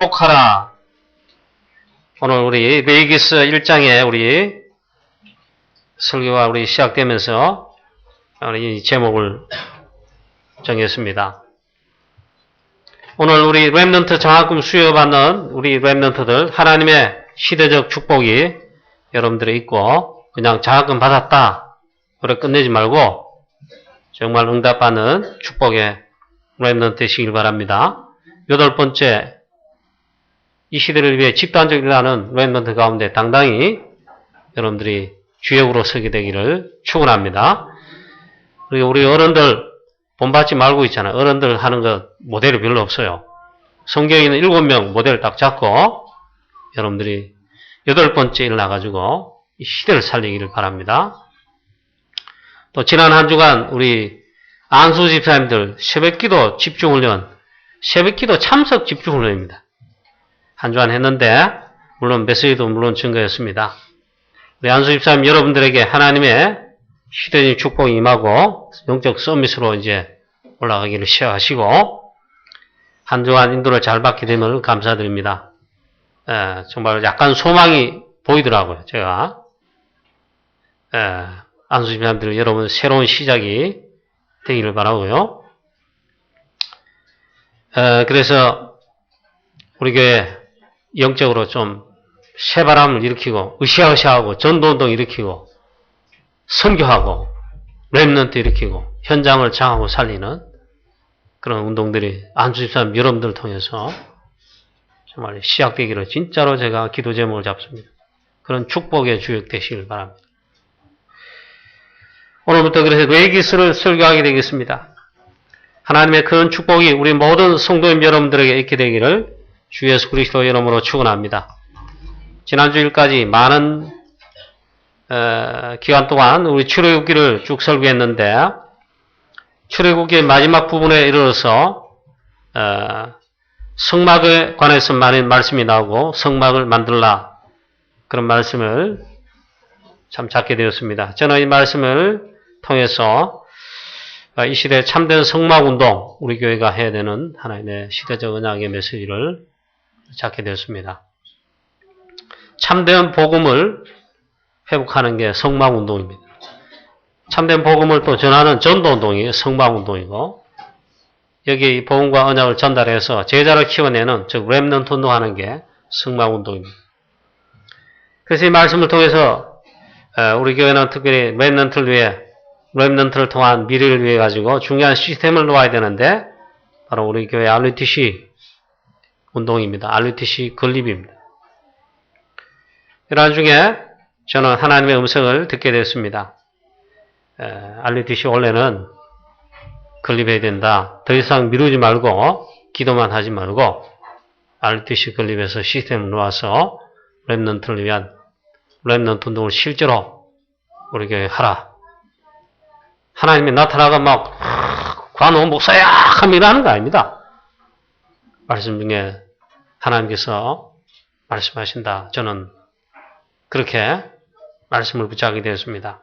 축복하라. 오늘 우리 레위기서 1장에 우리 설교가 우리 시작되면서 이 제목을 정했습니다. 오늘 우리 렘넌트 장학금 수여받는 우리 렘넌트들 하나님의 시대적 축복이 여러분들에 있고 그냥 장학금 받았다 그래 끝내지 말고 정말 응답받는 축복의 렘넌트 되시길 바랍니다. 8번째, 이 시대를 위해 집단적으로 일하는 렘넌트 가운데 당당히 여러분들이 주역으로 서게 되기를 축원합니다. 그리고 우리 어른들 본받지 말고 있잖아요. 어른들 하는 것 모델이 별로 없어요. 성경에 있는 7명 모델을 딱 잡고 여러분들이 8번째 일어나가지고 이 시대를 살리기를 바랍니다. 또 지난 한 주간 우리 안수 집사님들 새벽기도 집중훈련, 새벽기도 참석 집중훈련입니다. 한 주간 했는데 물론 메시지도 물론 증거였습니다. 우리 안수 집사님 여러분들에게 하나님의 시대적인 축복이 임하고 영적 서밋으로 이제 올라가기를 시작하시고 한 주간 인도를 잘 받게 되면 감사드립니다. 정말 약간 소망이 보이더라고요. 제가 안수 집사님들 여러분 새로운 시작이 되기를 바라고요. 그래서 우리 교회 영적으로 좀 새바람을 일으키고 으쌰으쌰하고 전도운동 일으키고 선교하고 렘넌트 일으키고 현장을 장하고 살리는 그런 운동들이 안수 집사님 여러분들을 통해서 정말 시작되기를 진짜로 제가 기도 제목을 잡습니다. 그런 축복의 주역 되시길 바랍니다. 오늘부터 그래서 레위기서를 설교하게 되겠습니다. 하나님의 그런 축복이 우리 모든 성도님 여러분들에게 있게 되기를 주 예수 그리스도 이름으로 축원합니다. 지난 주일까지 많은 기간 동안 우리 출애굽기를 쭉 설교했는데 출애굽기의 마지막 부분에 이르러서 성막에 관해서 많은 말씀이 나오고 성막을 만들라 그런 말씀을 참 찾게 되었습니다. 저는 이 말씀을 통해서 이 시대에 참된 성막운동 우리 교회가 해야 되는 하나님의 시대적 언약의 메시지를 찾게 되었습니다. 참된 복음을 회복하는 게 성막운동입니다. 참된 복음을 또 전하는 전도운동이 성막운동이고 여기에 이 복음과 언약을 전달해서 제자를 키워내는 즉 렘넌트 운동하는 게 성막운동입니다. 그래서 이 말씀을 통해서 우리 교회는 특별히 렘넌트를 위해 렘넌트를 통한 미래를 위해 가지고 중요한 시스템을 놓아야 되는데 바로 우리 교회 RUTC 운동입니다. RUTC 건립입니다. 이러한 중에 저는 하나님의 음성을 듣게 됐습니다. RUTC 원래는 건립해야 된다. 더 이상 미루지 말고 기도만 하지 말고 RUTC 건립해서 시스템을 놓아서 렘넌트를 위한 렘넌트 운동을 실제로 우리 교회에 하라. 하나님이 나타나가 막 관원 목사야 하면 일하는 거 아닙니다. 말씀 중에 하나님께서 말씀하신다. 저는 그렇게 말씀을 붙잡게 되었습니다.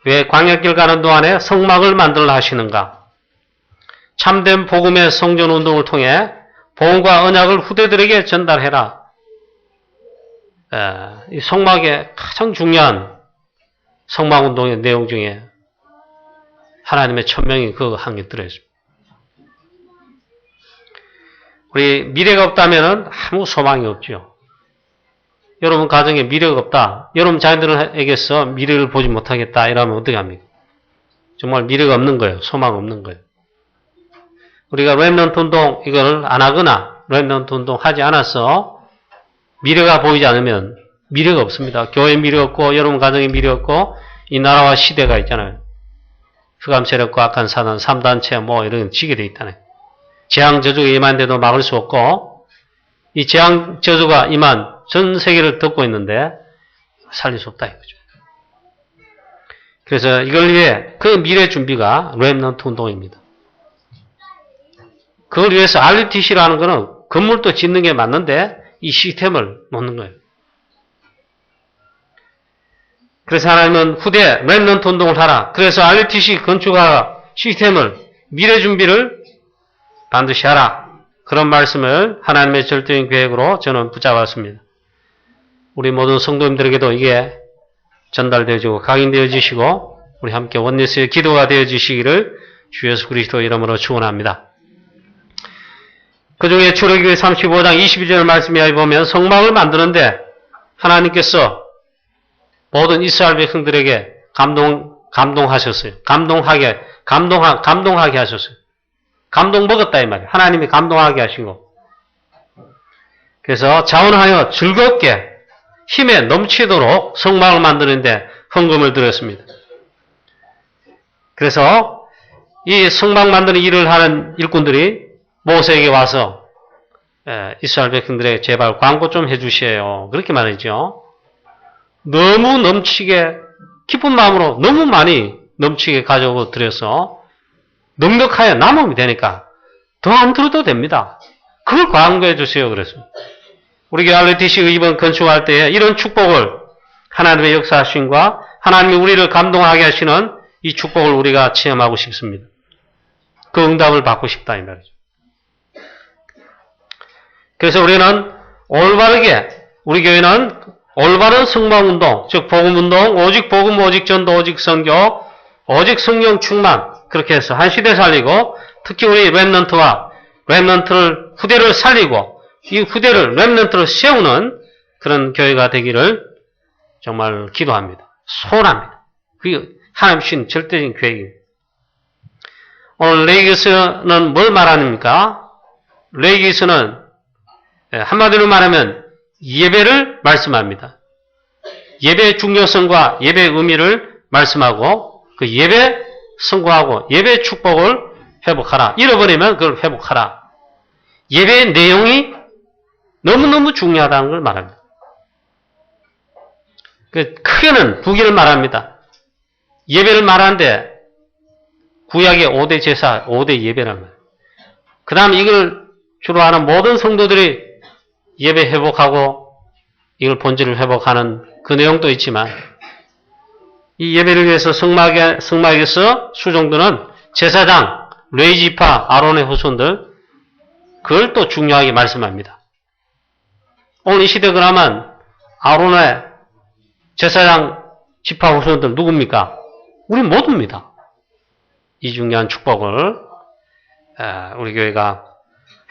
왜 광야길 가는 동안에 성막을 만들라 하시는가? 참된 복음의 성전 운동을 통해 복음과 언약을 후대들에게 전달해라. 이 성막의 가장 중요한 성막운동의 내용 중에 하나님의 천명이 그 한 개 들어있습니다. 우리 미래가 없다면 아무 소망이 없죠. 여러분 가정에 미래가 없다. 여러분 자녀들에게서 미래를 보지 못하겠다. 이러면 어떻게 합니까? 정말 미래가 없는 거예요. 소망 없는 거예요. 우리가 렘넌트 운동 이걸 안 하거나 렘넌트 운동 하지 않아서 미래가 보이지 않으면 미래가 없습니다. 교회 미래 없고 여러분 가정에 미래 없고 이 나라와 시대가 있잖아요. 흑암 세력과 악한 사단 3단체 뭐 이런 지게 돼 있다네. 재앙 저주가 임한데도 막을 수 없고 이 재앙 저주가 임한 전 세계를 덮고 있는데 살릴 수 없다 이거죠. 그래서 이걸 위해 그 미래 준비가 렘넌트 운동입니다. 그걸 위해서 RUTC라는 거는 건물도 짓는 게 맞는데 이 시스템을 놓는 거예요. 그래서 하나님은 후대 렘넌트 운동을 하라. 그래서 RUTC 건축화 시스템을 미래 준비를 반드시 하라. 그런 말씀을 하나님의 절대적인 계획으로 저는 붙잡았습니다. 우리 모든 성도님들에게도 이게 전달되어지고 각인되어지시고 우리 함께 원리스의 기도가 되어지시기를 주 예수 그리스도 이름으로 축원합니다. 그 중에 출애굽기 35장 22절 말씀에 보면 성막을 만드는데 하나님께서 모든 이스라엘 백성들에게 감동하셨어요. 감동하게 하셨어요. 감동 먹었다 이 말이에요. 하나님이 감동하게 하시고. 그래서 자원하여 즐겁게 힘에 넘치도록 성막을 만드는데 헌금을 드렸습니다. 그래서 이 성막 만드는 일을 하는 일꾼들이 모세에게 와서 이스라엘 백성들에게 제발 광고 좀 해주세요. 그렇게 말했죠. 너무 넘치게 기쁜 마음으로 너무 많이 넘치게 가져오고 드려서 넉넉하여 남으면 되니까 더 안 들어도 됩니다. 그걸 광고해 주세요. 그랬습니다. 우리 교회 RTC 이번 건축할 때에 이런 축복을 하나님의 역사하심과 하나님이 우리를 감동하게 하시는 이 축복을 우리가 체험하고 싶습니다. 그 응답을 받고 싶다 이 말이죠. 그래서 우리는 올바르게 우리 교회는 올바른 성막운동, 즉 복음운동, 오직 복음, 오직 전도, 오직 선교, 오직 성령 충만 그렇게 해서 한 시대 살리고 특히 우리 렘넌트를 후대를 살리고 이 후대를 렘넌트를 세우는 그런 교회가 되기를 정말 기도합니다. 소원합니다. 그게 하나님 주신 절대적인 계획입니다. 오늘 레위기서는 뭘 말합니까? 레위기서는 한마디로 말하면 예배를 말씀합니다. 예배의 중요성과 예배의 의미를 말씀하고 그 예배 성공하고 예배의 축복을 회복하라. 잃어버리면 그걸 회복하라. 예배의 내용이 너무너무 중요하다는 걸 말합니다. 크게는 두 개를 말합니다. 예배를 말하는데 구약의 5대 제사, 5대 예배란 말이에요. 그 다음 이걸 주로 하는 모든 성도들이 예배 회복하고 이걸 본질을 회복하는 그 내용도 있지만 이 예배를 위해서 성막에서 수종드는 제사장, 레위지파, 아론의 후손들 그걸 또 중요하게 말씀합니다. 오늘 이 시대 그러면 아론의 제사장, 지파 후손들 누굽니까? 우리 모두입니다. 이 중요한 축복을 우리 교회가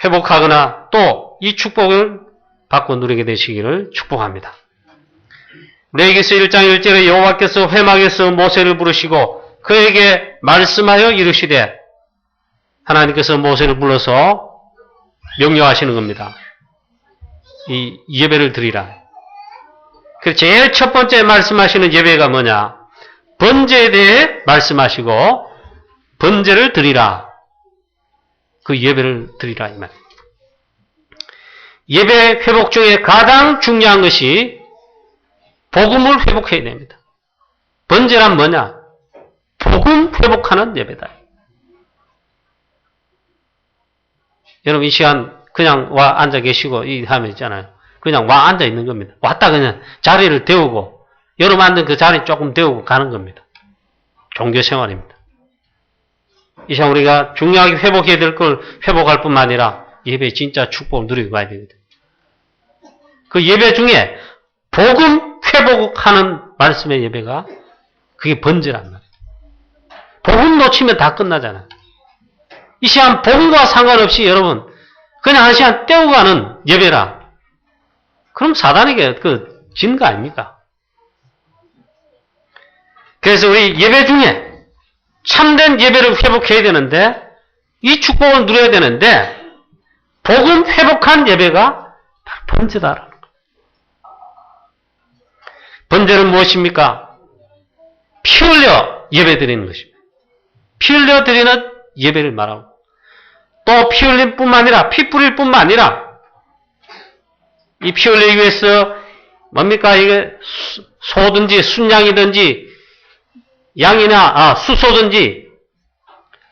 회복하거나 또 이 축복을 받고 누리게 되시기를 축복합니다. 레위기서 1장 1절에 여호와께서 회막에서 모세를 부르시고 그에게 말씀하여 이르시되 하나님께서 모세를 불러서 명령하시는 겁니다. 이 예배를 드리라. 그 제일 첫 번째 말씀하시는 예배가 뭐냐? 번제에 대해 말씀하시고 번제를 드리라. 그 예배를 드리라 이 말. 예배 회복 중에 가장 중요한 것이 복음을 회복해야 됩니다. 번제란 뭐냐? 복음 회복하는 예배다. 여러분 이 시간 그냥 와 앉아 계시고 이 하면 있잖아요. 그냥 와 앉아 있는 겁니다. 왔다 그냥 자리를 데우고 여러분 앉은 그 자리 조금 데우고 가는 겁니다. 종교 생활입니다. 이 시간 우리가 중요하게 회복해야 될 걸 회복할 뿐만 아니라 예배 진짜 축복을 누리고 가야 되거든요. 그 예배 중에 복음 회복하는 말씀의 예배가 그게 번제란 말이에요. 복음 놓치면 다 끝나잖아요. 이 시간 복음과 상관없이 여러분 그냥 한 시간 떼고 가는 예배라. 그럼 사단에게 진 거 아닙니까? 그래서 우리 예배 중에 참된 예배를 회복해야 되는데 이 축복을 누려야 되는데 복음 회복한 예배가 바로 번제다라는 거예요. 번제는 무엇입니까? 피 흘려 예배 드리는 것입니다. 피 흘려 드리는 예배를 말하고 또 피 흘릴 뿐만 아니라 피 뿌릴 뿐만 아니라 이 피 흘리기 위해서 뭡니까? 이게 소든지 순양이든지 양이나 수소든지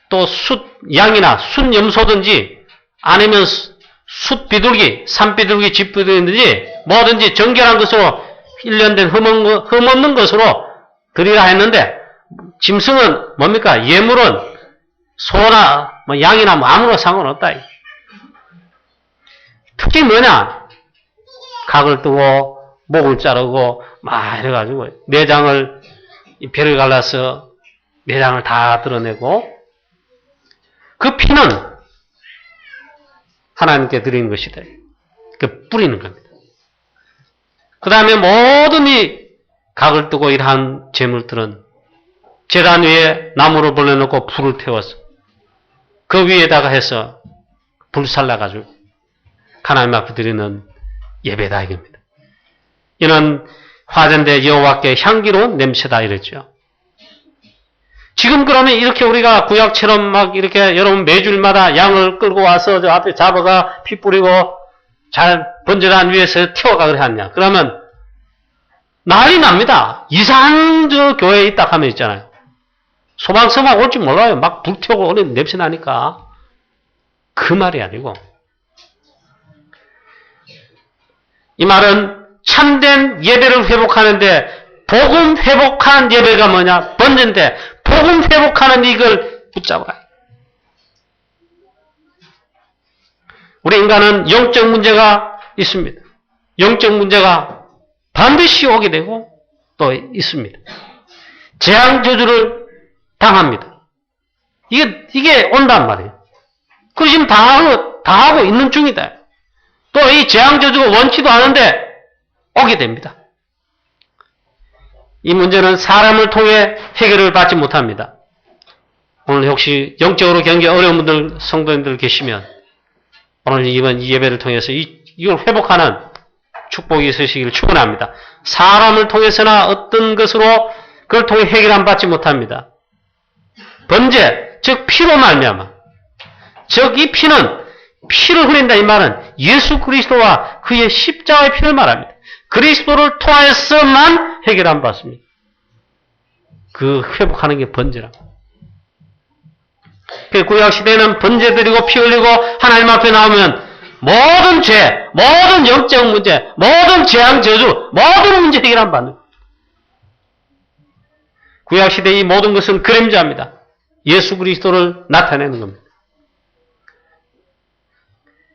또 양이나 순염소든지 아니면 숫비둘기, 산비둘기, 집비둘기든지 뭐든지 정결한 것으로 일련된 흠없는 것으로 드리라 했는데 짐승은 뭡니까? 예물은 소나 양이나 아무나 상관없다. 특히 뭐냐? 각을 뜨고 목을 자르고 막 이래가지고 내장을 배를 갈라서 내장을 다 드러내고 그 피는 하나님께 드리는 것이다. 그 뿌리는 겁니다. 그 다음에 모든 이 각을 뜨고 이러한 제물들은 제단 위에 나무를 벌려놓고 불을 태워서 그 위에다가 해서 불살라가지고 하나님 앞에 드리는 예배다 이겁니다. 이는 화전대 여호와께 향기로운 냄새다 이랬죠. 지금 그러면 이렇게 우리가 구약처럼 막 이렇게 여러분 매주일마다 양을 끌고 와서 저 앞에 잡아가 피 뿌리고 잘 번제단 위에서 태워가 그래 하냐. 그러면 난리 납니다. 이상한 저 교회에 있다 하면 있잖아요. 소방서만 올지 몰라요. 막 불태우고 오는 냄새 나니까. 그 말이 아니고 이 말은 참된 예배를 회복하는데 복음 회복한 예배가 뭐냐? 번제인데 복음 회복하는 이걸 붙잡아요. 우리 인간은 영적 문제가 있습니다. 영적 문제가 반드시 오게 되고 또 있습니다. 재앙 저주를 당합니다. 이게 온단 말이에요. 그 지금 다 하고 있는 중이다. 또 이 재앙 저주가 원치도 않은데 오게 됩니다. 이 문제는 사람을 통해 해결을 받지 못합니다. 오늘 혹시 영적으로 굉장히 어려운 분들, 성도님들 계시면 오늘 이번 이 예배를 통해서 이걸 회복하는 축복이 있으시기를 축원합니다. 사람을 통해서나 어떤 것으로 그걸 통해 해결을 받지 못합니다. 번제, 즉 피로 말미암아. 즉 이 피는 피를 흘린다 이 말은 예수 그리스도와 그의 십자가의 피를 말합니다. 그리스도를 통하여서만 해결 안 받습니다. 그 회복하는 게 번제라. 그 구약 시대에는 번제 드리고 피 흘리고 하나님 앞에 나오면 모든 죄, 모든 영적 문제, 모든 재앙 저주, 모든 문제 해결 안 받는. 구약 시대의 모든 것은 그림자입니다. 예수 그리스도를 나타내는 겁니다.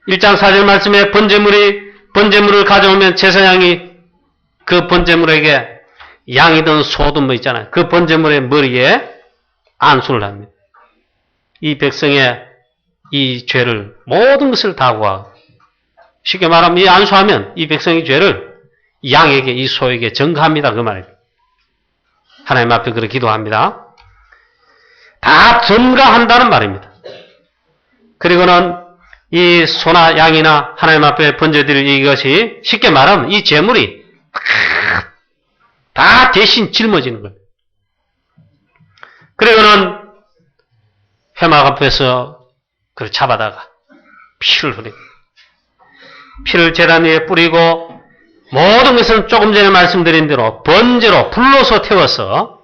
1장 4절 말씀에 번제물을 가져오면 제사장이 그 번제물에게 양이든 소든 뭐 있잖아요. 그 번제물의 머리에 안수를 합니다. 이 백성의 이 죄를 모든 것을 다 구하고 쉽게 말하면 이 안수하면 이 백성의 죄를 양에게 이 소에게 전가합니다. 그 말입니다. 하나님 앞에 그렇게 기도합니다. 다 전가한다는 말입니다. 그리고는 이 소나 양이나 하나님 앞에 번제드릴 이것이 쉽게 말하면 이 제물이 다 대신 짊어지는 겁니다. 그리고는 회막 앞에서 그걸 잡아다가 피를 흘립니다. 피를 제단 위에 뿌리고 모든 것은 조금 전에 말씀드린 대로 번제로 불로서 태워서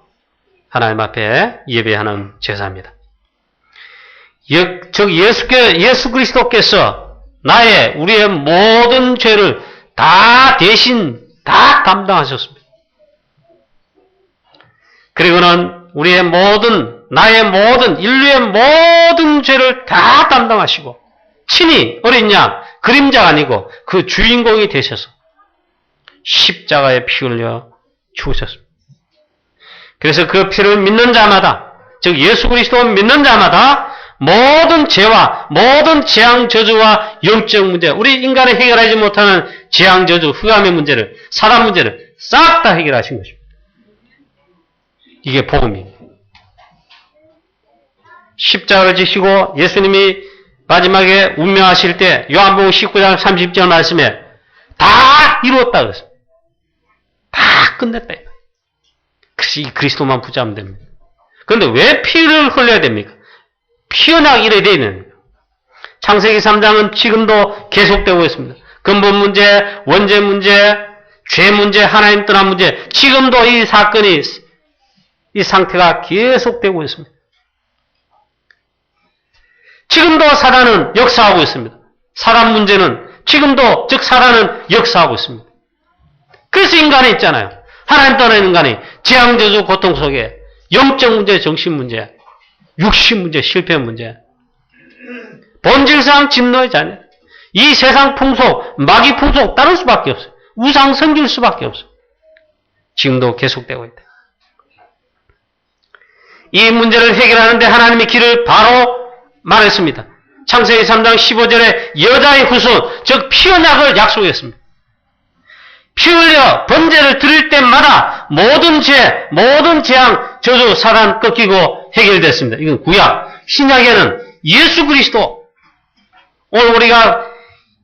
하나님 앞에 예배하는 제사입니다. 즉 예수 그리스도께서 우리의 모든 죄를 다 대신 다 담당하셨습니다. 그리고는 우리의 나의 모든 인류의 모든 죄를 다 담당하시고 친히 어린 양 그림자가 아니고 그 주인공이 되셔서 십자가에 피 흘려 죽으셨습니다. 그래서 그 피를 믿는 자마다 즉 예수 그리스도를 믿는 자마다 모든 죄와 모든 재앙 저주와 영적 문제 우리 인간이 해결하지 못하는 재앙 저주 흑암의 문제를 사람 문제를 싹 다 해결하신 것입니다. 이게 복음입니다. 십자가를 지시고 예수님이 마지막에 운명하실 때 요한복음 19장 30절 말씀에 다 이루었다 그랬습니다. 다 끝냈다. 그래서 이 그리스도만 붙잡으면 됩니다. 그런데 왜 피를 흘려야 됩니까? 피어나기 이래 되는 창세기 3장은 지금도 계속되고 있습니다. 근본 문제, 원죄 문제, 죄 문제, 하나님 떠난 문제 지금도 이 사건이 이 상태가 계속되고 있습니다. 지금도 사단은 역사하고 있습니다. 사람 문제는 지금도 즉 사단은 역사하고 있습니다. 그래서 인간이 있잖아요. 하나님 떠난 인간이 재앙저주 고통 속에 영적 문제, 정신 문제, 육신 문제, 실패 문제, 본질상 진노의 자녀, 이 세상 풍속, 마귀 풍속 따를 수밖에 없어요. 우상 섬길 수밖에 없어요. 지금도 계속되고 있다. 이 문제를 해결하는데 하나님의 길을 바로 말했습니다. 창세기 3장 15절에 여자의 후손, 즉 피언약을 약속했습니다. 피 흘려 번제를 드릴 때마다 모든 죄, 모든 재앙, 저주, 사단 꺾이고 해결됐습니다. 이건 구약. 신약에는 예수 그리스도. 오늘 우리가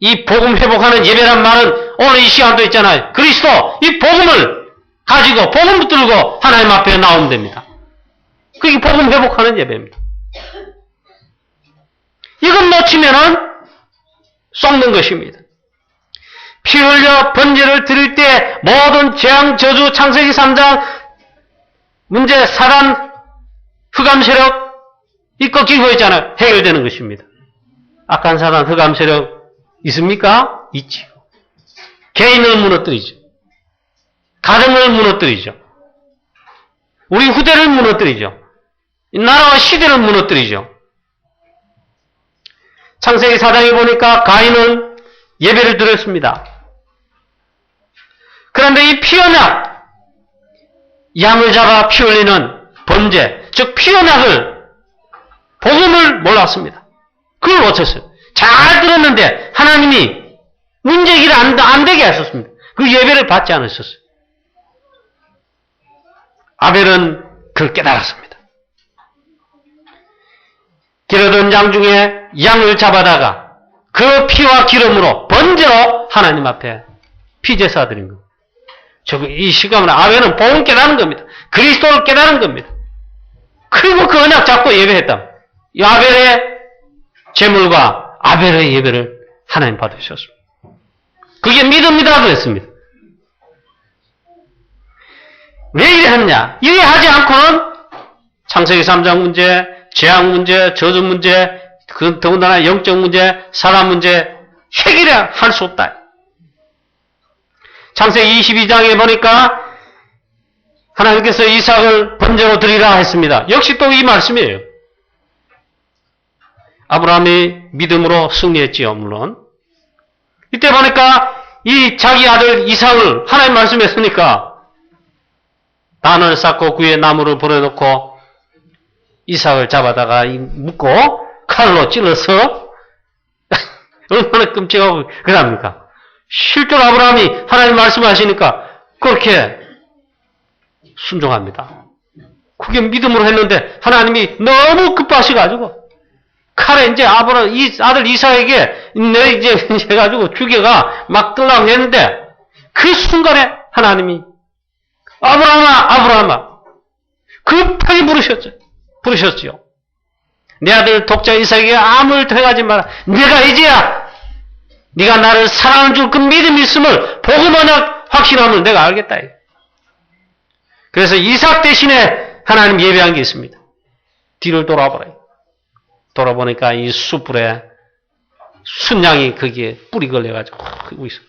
이 복음 회복하는 예배란 말은 오늘 이 시간도 있잖아요. 그리스도, 이 복음을 가지고, 복음 붙들고 하나님 앞에 나오면 됩니다. 그게 복음 회복하는 예배입니다. 이것 놓치면은 썩는 것입니다. 피 흘려 번제를 드릴 때 모든 재앙, 저주, 창세기 3장 문제, 사단, 흑암 세력 이 꺾이고 있잖아요. 해결되는 것입니다. 악한 사단, 흑암 세력 있습니까? 있지요. 개인을 무너뜨리죠. 가정을 무너뜨리죠. 우리 후대를 무너뜨리죠. 나라와 시대를 무너뜨리죠. 창세기 4장에 보니까 가인은 예배를 드렸습니다. 그런데 이 피언약, 양을 잡아 피 흘리는 번제, 즉 피언약을, 복음을 몰랐습니다. 그걸 놓쳤어요. 잘 들었는데 하나님이 문제기를 안 되게 하셨습니다. 그 예배를 받지 않으셨어요. 아벨은 그걸 깨달았습니다. 기르던 양 중에 양을 잡아다가 그 피와 기름으로 번제로 하나님 앞에 피제사 드린 겁니다. 이 시간은 아벨은 복음 깨달은 겁니다. 그리스도를 깨달은 겁니다. 그리고 그 언약 잡고 예배했다. 이 아벨의 제물과 아벨의 예배를 하나님 받으셨습니다. 그게 믿음이다 그랬습니다. 왜 이래 했냐? 이래 하지 않고는 창세기 3장 문제, 재앙 문제, 저주 문제, 그 더군다나 영적 문제, 사람 문제 해결할 수 없다. 창세기 22장에 보니까 하나님께서 이삭을 번제로 드리라 했습니다. 역시 또 이 말씀이에요. 아브라함이 믿음으로 승리했지요, 물론. 이때 보니까 이 자기 아들 이삭을 하나님 말씀했으니까 단을 쌓고 그에 나무를 버려놓고 이삭을 잡아다가 묶고 칼로 찔러서 얼마나 끔찍하고 그럽니까? 실제로 아브라함이 하나님 말씀하시니까 그렇게 순종합니다. 그게 믿음으로 했는데 하나님이 너무 급하셔가지고 칼에 이제 이 아들 이삭에게 내 이제 해가지고 죽여가 막 뜨려고 했는데 그 순간에 하나님이 아브라함아 급하게 부르셨지요. 내 아들 독자 이삭에게 아무 일도 해가지 마라. 내가 이제야 네가 나를 사랑하는 줄 그 믿음이 있음을 복음 언약 확신함을 내가 알겠다. 그래서 이삭 대신에 하나님 예배한 게 있습니다. 뒤를 돌아보니까 이 숯불에 순양이 거기에 뿌리 걸려가지고 크고 있어요.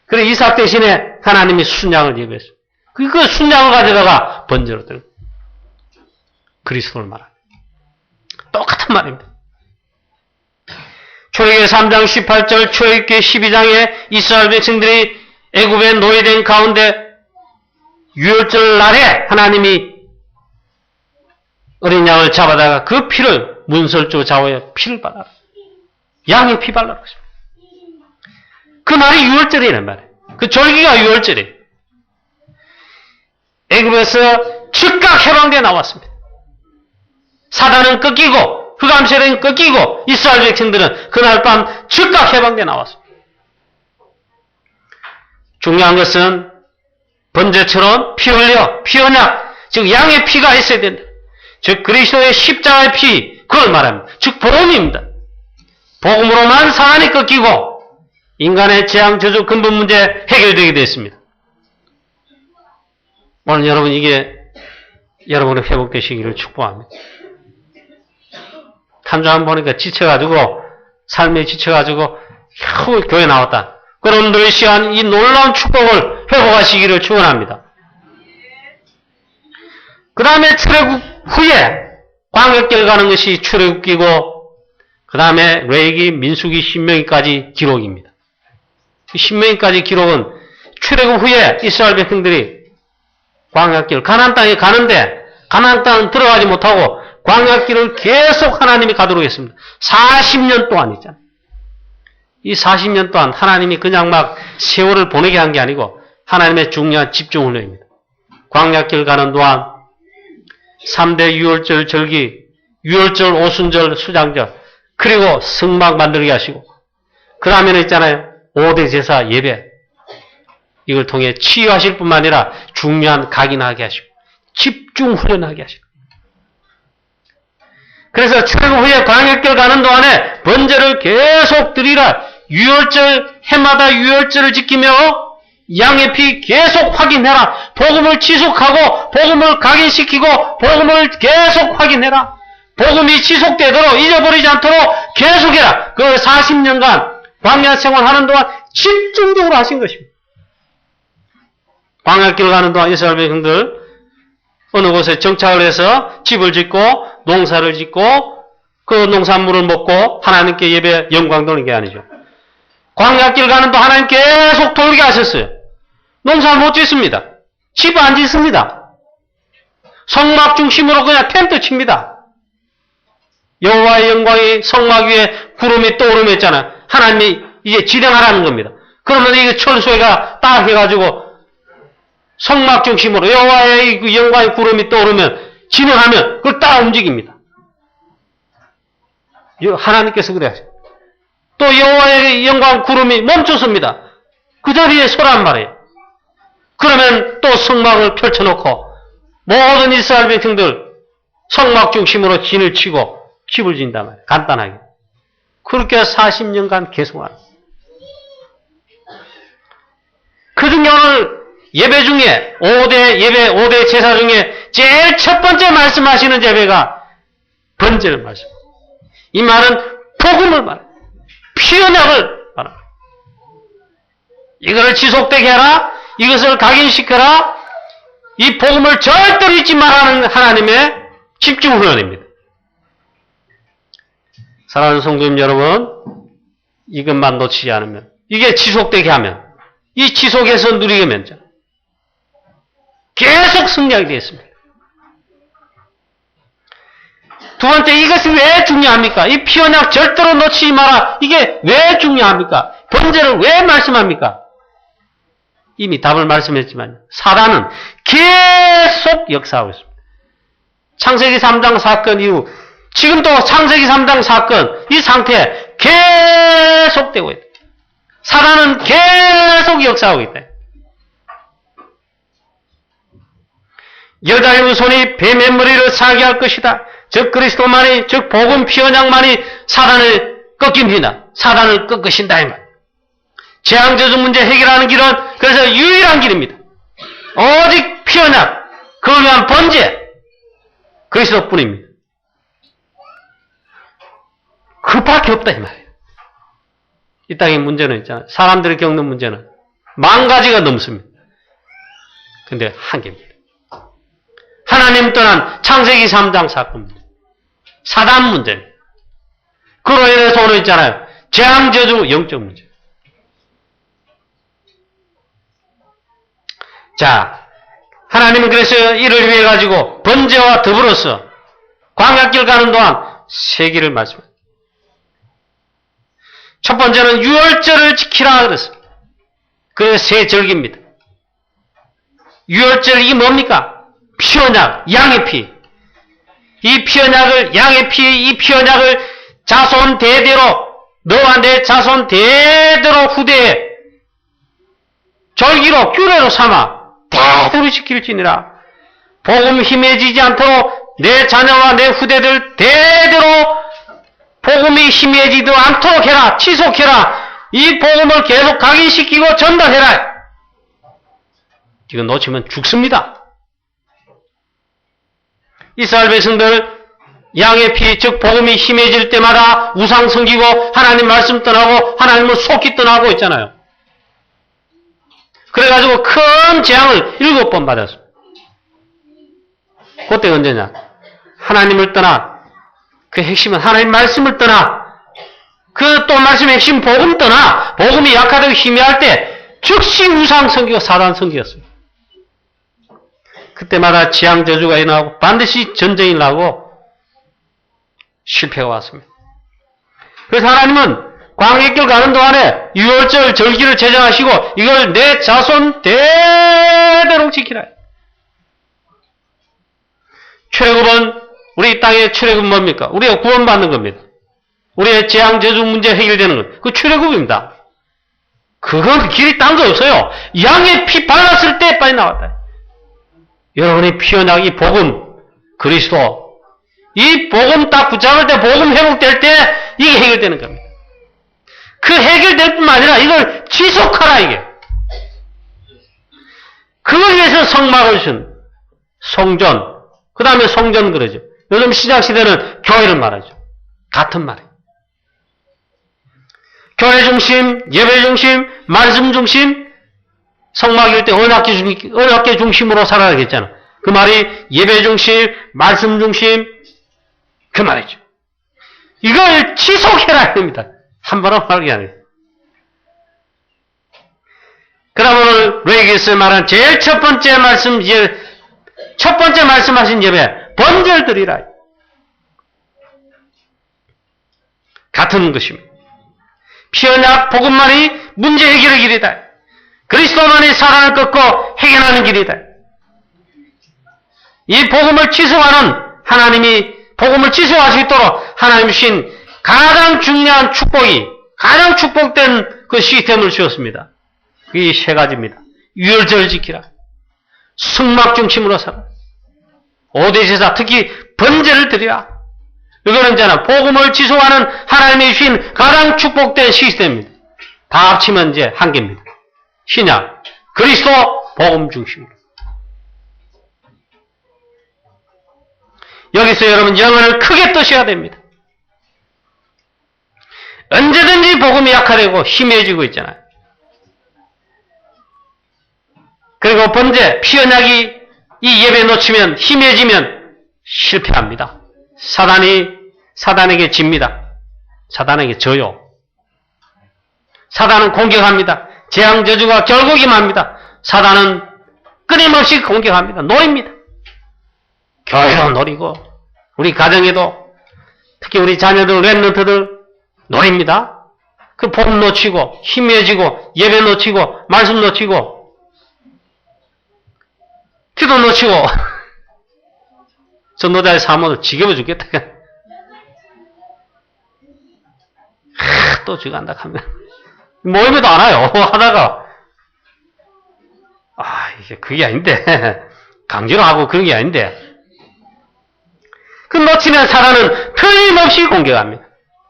그래서 이삭 대신에 하나님이 순양을 예배했어요. 그 순양을 가져다가 번제로 들고 그리스도를 말합니다. 똑같은 말입니다. 출애굽기 3장 18절, 출애굽기 12장에 이스라엘 백성들이 애굽에 노예된 가운데 유월절 날에 하나님이 어린 양을 잡아다가 그 피를 문설주 좌우에 피를 발라 양의 피 발라라. 그 날이 유월절이란 말이에요. 그 절기가 유월절이에요. 애굽에서 즉각 해방되어 나왔습니다. 사단은 꺾이고 흑암세력은 꺾이고 이스라엘 백성들은 그날 밤 즉각 해방되어 나왔습니다. 중요한 것은 번제처럼 피 흘려 피 언약, 즉 양의 피가 있어야 된다. 즉 그리스도의 십자가의 피, 그걸 말합니다. 즉 복음입니다. 복음으로만 사단이 꺾이고 인간의 재앙, 저주, 근본 문제 해결되게 되었습니다. 오늘 여러분 이게 여러분의 회복되시기를 축복합니다. 한 주 한 번 보니까 지쳐가지고 삶에 지쳐가지고 겨우 교회 나왔다. 그런들 이 시간 이 놀라운 축복을 회복하시기를 축원합니다. 그 다음에 출애굽 후에 광역길 가는 것이 출애굽기고 그 다음에 레위기, 민수기, 신명기까지 기록입니다. 신명기까지 기록은 출애굽 후에 이스라엘 백성들이 광야길, 가나안 땅에 가는데 가나안 땅은 들어가지 못하고 광야길을 계속 하나님이 가도록 했습니다. 40년 동안 있잖아요. 이 40년 동안 하나님이 그냥 막 세월을 보내게 한 게 아니고 하나님의 중요한 집중 훈련입니다. 광야길 가는 동안 3대 유월절 절기, 유월절, 오순절, 수장절, 그리고 성막 만들게 하시고 그 다음에는 있잖아요. 5대 제사 예배. 이걸 통해 치유하실 뿐만 아니라 중요한 각인하게 하시고 집중 훈련하게 하시고 그래서 출애굽 후에 광야길 가는 동안에 번제를 계속 드리라. 유월절 해마다 유월절을 지키며 양의 피 계속 확인해라. 복음을 지속하고 복음을 각인시키고 복음을 계속 확인해라. 복음이 지속되도록 잊어버리지 않도록 계속해라. 그 40년간 광야 생활하는 동안 집중적으로 하신 것입니다. 광야길 가는 동안 이스라엘 백성들 어느 곳에 정착을 해서 집을 짓고 농사를 짓고 그 농산물을 먹고 하나님께 예배 영광 돌리는 게 아니죠. 광야길 가는 동안 하나님 계속 돌게 하셨어요. 농사 못 짓습니다. 집 안 짓습니다. 성막 중심으로 그냥 텐트 칩니다. 여호와의 영광이 성막 위에 구름이 떠오르며 있잖아요. 하나님이 이제 진행하라는 겁니다. 그러면 이게 철수해가 딱 해가지고 성막 중심으로 여호와의 영광의 구름이 떠오르면 진행하면 그걸 따라 움직입니다. 하나님께서 그래 하세요. 또 여호와의 영광 구름이 멈췄습니다. 그 자리에 서란 말이에요. 그러면 또 성막을 펼쳐놓고 모든 이스라엘 백성들 성막 중심으로 진을 치고 집을 짓는단 말이에요. 간단하게. 그렇게 40년간 계속하는. 그중에 오늘 예배 중에 5대 제사 중에 제일 첫 번째 말씀하시는 예배가 번제를 말씀합니다. 이 말은 복음을 말합니다. 피언약을 말합니다. 이것을 지속되게 해라. 이것을 각인시켜라. 이 복음을 절대로 잊지 말라는 하나님의 집중 훈련입니다. 사랑하는 성도님 여러분, 이것만 놓치지 않으면, 이게 지속되게 하면, 이 지속해서 누리게 면죠. 계속 승리하게 되었습니다. 두 번째, 이것이 왜 중요합니까? 이 피언약 절대로 놓치지 마라. 이게 왜 중요합니까? 번제를 왜 말씀합니까? 이미 답을 말씀했지만 사단은 계속 역사하고 있습니다. 창세기 3장 사건 이후 지금도 창세기 3장 사건 이 상태에 계속되고 있다. 사단은 계속 역사하고 있다. 여자의 후손이 뱀의 머리를 사게 할 것이다. 즉 그리스도만이 즉 복음 피언약만이 사단을 꺾입니다. 사단을 꺾으신다 이 말. 재앙저주 문제 해결하는 길은 그래서 유일한 길입니다. 오직 피언약, 그걸 위한 번제, 그리스도뿐입니다. 그밖에 없다 이 말이에요. 이 땅의 문제는 있잖아요. 사람들이 겪는 문제는 10,000가지가 넘습니다. 근데 한 개입니다. 하나님 떠난 창세기 3장 사건입니다. 사단 문제입니다. 그로 인해서 오늘 있잖아요. 재앙저주 영적 문제. 자, 하나님은 그래서 이를 위해 가지고 번제와 더불어서 광야길 가는 동안 세 길을 말씀합니다. 첫 번째는 유월절을 지키라 그랬습니다. 그 세 절기입니다. 유월절 이게 뭡니까? 피언약, 양의 피. 이 피언약을 양의 피, 이 피언약을 자손 대대로 너와 내 자손 대대로 후대에 절기로 규례로 삼아 대대로 지킬지니라. 복음 희미해지지 않도록 내 자녀와 내 후대들 대대로 복음이 희미해지지 않도록 해라. 지속해라. 이 복음을 계속 각인시키고 전달해라. 이거 놓치면 죽습니다. 이스라엘 백성들 양의 피, 즉 복음이 희미해질 때마다 우상 섬기고 하나님 말씀 떠나고 하나님을 속기 떠나고 있잖아요. 그래가지고 큰 재앙을 7번 받았습니다. 그때 언제냐? 하나님을 떠나, 그 핵심은 하나님 말씀을 떠나 그 또 말씀의 핵심 복음 떠나 복음이 약하다고 희미할 때 즉시 우상 선기가 사단 선기였어요. 그때마다 지향 저주가 일어나고 반드시 전쟁이 나고 실패가 왔습니다. 그래서 하나님은 광해길 가는 동안에 유월절 절기를 제정하시고 이걸 내 자손 대대로 지키라. 출애굽은 우리 땅의 출애굽은 뭡니까? 우리가 구원받는 겁니다. 우리의 재앙 저주 문제 해결되는 것. 그 출애굽입니다. 그건 길이 딴 거 없어요. 양의 피 발랐을 때 빨리 나왔다. 여러분이 피어나기 이 복음, 그리스도, 이 복음 딱 붙잡을 때 복음 회복될 때 이게 해결되는 겁니다. 그 해결될 뿐만 아니라 이걸 지속하라 이게. 그걸 위해서 성막을 준 성전, 그 다음에 성전 그러죠. 요즘 신약시대는 교회를 말하죠. 같은 말이에요. 교회 중심, 예배 중심, 말씀 중심, 성막일 때 언약계 중심으로 살아야겠잖아. 그 말이 예배 중심, 말씀 중심, 그 말이죠. 이걸 지속해라 합니다. 한 번은 말이 아니에요. 그럼 오늘 레위기에서 말한 제일 첫 번째 말씀하신 예배, 번제를 드리라. 같은 것입니다. 피언약 복음만이 문제 해결의 길이다. 그리스도만이 사랑을 끊고 해결하는 길이다. 이 복음을 지속하는 하나님이 복음을 지속할 수 있도록 하나님 주신 가장 중요한 축복이 가장 축복된 그 시스템을 주었습니다. 이 세 가지입니다. 유월절 지키라. 승막 중심으로 살아. 5대 제사 특히 번제를 드리라. 이거는 저는 복음을 지속하는 하나님이 주신 가장 축복된 시스템입니다. 다 합치면 이제 한 개입니다. 신약, 그리스도, 복음 중심으로. 여기서 여러분 영혼을 크게 뜨셔야 됩니다. 언제든지 복음이 약화되고 희미해지고 있잖아요. 그리고 번제, 피언약이 이 예배 놓치면 희미해지면 실패합니다. 사단에게 집니다. 사단에게 져요. 사단은 공격합니다. 재앙 저주가 결국 임합니다. 사단은 끊임없이 공격합니다. 노립니다. 교회도 노리고 우리 가정에도 특히 우리 자녀들 랩런트들 노립니다. 그 복음 놓치고 희미해지고 예배 놓치고 말씀 놓치고 기도 놓치고 전도자의 사모도 지겨워 죽겠다. 또 지가 한다 하면 모임에도 안 와요. 하다가 이게 그게 아닌데 강제로 하고 그런 게 아닌데 그 놓치면 사단은 틀림없이 공격합니다.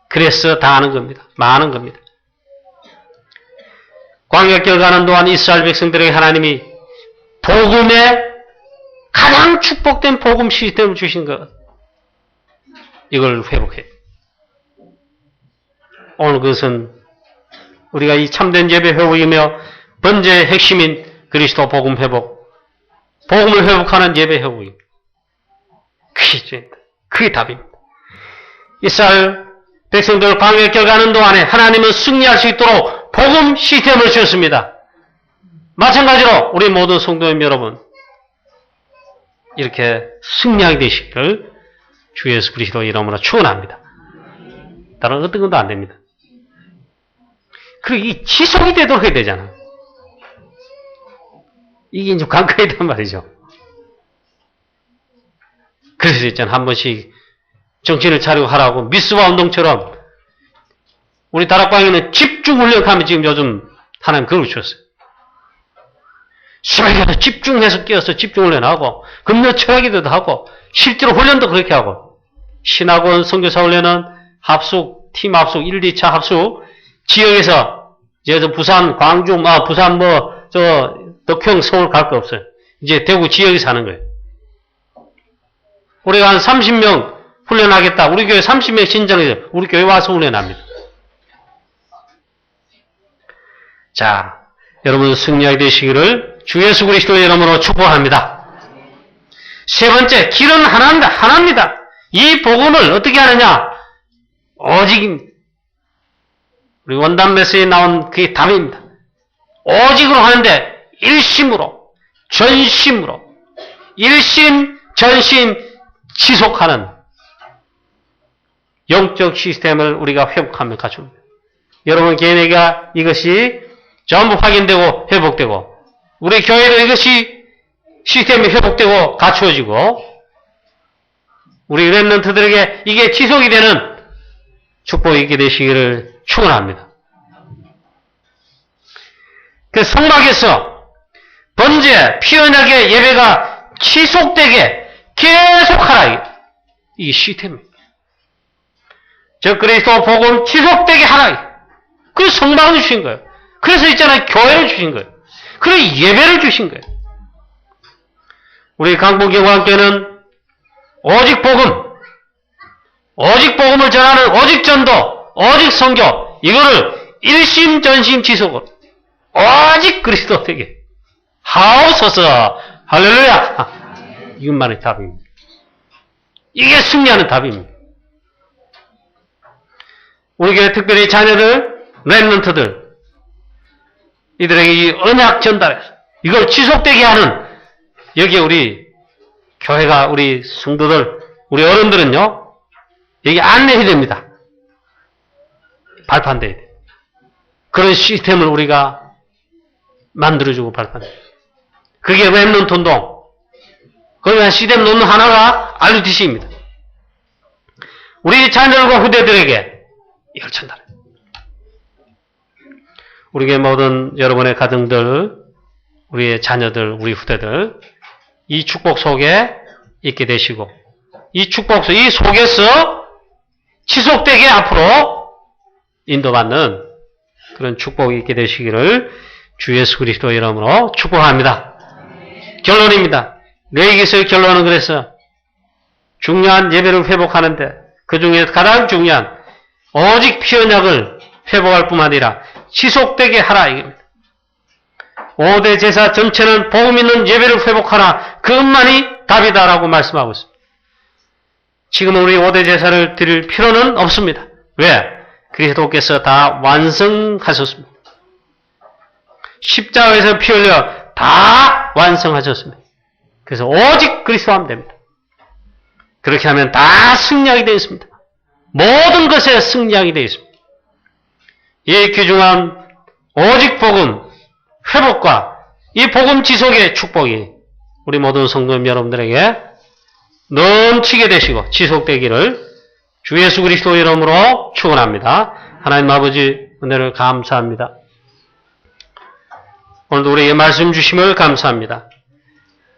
그래서 당하는 겁니다. 망하는 겁니다. 광야길 가는 동안 이스라엘 백성들에게 하나님이 복음의 가장 축복된 복음 시스템을 주신 것. 이걸 회복해. 오늘 그것은 우리가 이 참된 예배 회복이며 번제의 핵심인 그리스도 복음 회복, 복음을 회복하는 예배 회복입니다. 그게 답입니다. 이스라엘 백성들 광야길 가는 동안에 하나님은 승리할 수 있도록 복음 시스템을 주셨습니다. 마찬가지로 우리 모든 성도님 여러분 이렇게 승리하게 되시기를 주 예수 그리스도 이름으로 축원합니다. 다른 어떤 것도 안 됩니다. 그리고 이 지속이 되도록 해야 되잖아. 이게 이제 관건이란 말이죠. 그래서 있잖아. 한 번씩 정신을 차리고 하라고 미스바 운동처럼 우리 다락방에는 집중 훈련하면 지금 요즘 하나님 그걸 주셨어요. 새벽에도 집중해서 깨어서 집중 훈련하고 금요 철학기도도 하고 실제로 훈련도 그렇게 하고 신학원 선교사 훈련은 합숙, 팀 합숙, 1, 2차 합숙 지역에서 이제 부산, 광주, 부산 덕평, 서울 갈 거 없어요. 이제 대구 지역에서 하는 거예요. 우리가 한 30명 훈련하겠다. 우리 교회 30명 신청해서 우리 교회 와서 훈련합니다. 자, 여러분 승리하게 되시기를 주 예수 그리스도의 이름으로 축복합니다. 세 번째, 길은 하나입니다. 이 복음을 어떻게 하느냐? 오직 우리 원단 메시지에 나온 그게 답입니다. 오직으로 하는데 일심으로, 전심으로, 일심, 전심, 지속하는 영적 시스템을 우리가 회복하며 갖춥니다. 여러분 개인에게 이것이 전부 확인되고 회복되고 우리 교회도 이것이 시스템이 회복되고 갖추어지고 우리 렘넌트들에게 이게 지속이 되는 축복이 있게 되시기를 축원합니다. 그 성막에서 번제, 피언약의 예배가 지속되게 계속하라. 이 시스템입니다. 저 그리스도 복음 지속되게 하라. 그 성막을 주신 거예요. 그래서 있잖아요. 교회를 주신 거예요. 그래서 예배를 주신 거예요. 우리 강북경화교회는 오직 복음을 전하는 오직 전도, 오직 선교, 이거를 일심 전심 지속으로 오직 그리스도 되게 하옵소서. 할렐루야. 이것만의 답입니다. 이게 승리하는 답입니다. 우리 교회 특별히 자녀들, 렘넌트들 이들에게 이 언약 전달해서 이걸 지속되게 하는 여기에 우리 교회가 우리 성도들, 우리 어른들은요 여기 안내해야 됩니다. 발판돼야 돼요. 그런 시스템을 우리가 만들어주고 발판해야 돼요. 그게 렘넌트 운동. 그러면 시스템 놓는 하나가 RUTC입니다. 우리 자녀들과 후대들에게 이걸 전달해요. 우리 교회 모든 여러분의 가정들, 우리의 자녀들, 우리 후대들 이 축복 속에 있게 되시고 이 축복 속, 이 속에서 지속되게 앞으로 인도받는 그런 축복이 있게 되시기를 주 예수 그리스도 이름으로 축복합니다. 결론입니다. 레위기서의 결론은 그래서 중요한 예배를 회복하는데 그 중에 가장 중요한 오직 피언약을 회복할 뿐만 아니라 지속되게 하라 이겁니다. 5대 제사 전체는 복음 있는 예배를 회복하라. 그것만이 답이다라고 말씀하고 있습니다. 지금은 우리 5대 제사를 드릴 필요는 없습니다. 왜? 그리스도께서 다 완성하셨습니다. 십자가에서 피 흘려 다 완성하셨습니다. 그래서 오직 그리스도 하면 됩니다. 그렇게 하면 다 승리하게 되어 있습니다. 모든 것에 승리하게 되어 있습니다. 이 귀중한 오직 복음 회복과 이 복음 지속의 축복이 우리 모든 성도님 여러분들에게 넘치게 되시고 지속되기를 주 예수 그리스도 이름으로 축원합니다. 하나님 아버지 은혜를 감사합니다. 오늘도 우리에게 말씀 주심을 감사합니다.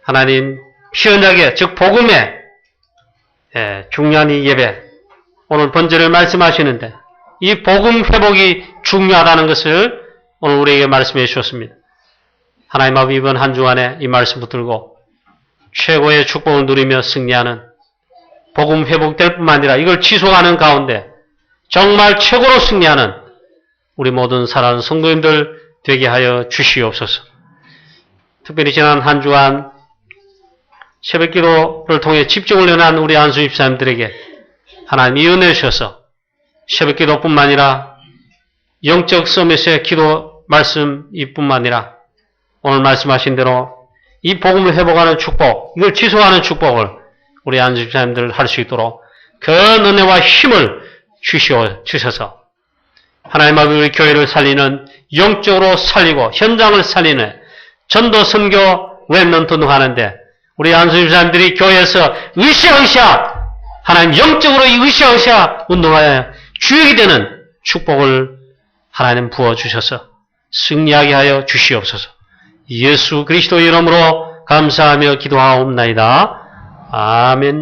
하나님 피언약의 즉 복음의 중요한 이 예배 오늘 번제를 말씀하시는데 이 복음 회복이 중요하다는 것을 오늘 우리에게 말씀해 주셨습니다. 하나님 아버지 이번 한 주간에 이 말씀 붙들고 최고의 축복을 누리며 승리하는 복음 회복될 뿐만 아니라 이걸 지속하는 가운데 정말 최고로 승리하는 우리 모든 사랑하는 성도님들 되게 하여 주시옵소서. 특별히 지난 한 주간 새벽기도를 통해 집중을 연한 우리 안수 집사님들에게 하나님 이 은혜 주셔서 새벽기도뿐만 아니라 영적 서밋의 기도 말씀 이뿐만 아니라 오늘 말씀하신 대로 이 복음을 회복하는 축복, 이걸 지속하는 축복을 우리 안수 집사님들 할 수 있도록 그 은혜와 힘을 주셔서 하나님 아버지 우리 교회를 살리는 영적으로 살리고 현장을 살리는 전도 선교 렘넌트 운동하는데 우리 안수 집사님들이 교회에서 으쌰으쌰 하나님 영적으로 으쌰으쌰 운동하여 주역이 되는 축복을 하나님 부어주셔서 승리하게 하여 주시옵소서. 예수 그리스도 이름으로 감사하며 기도하옵나이다. 아멘.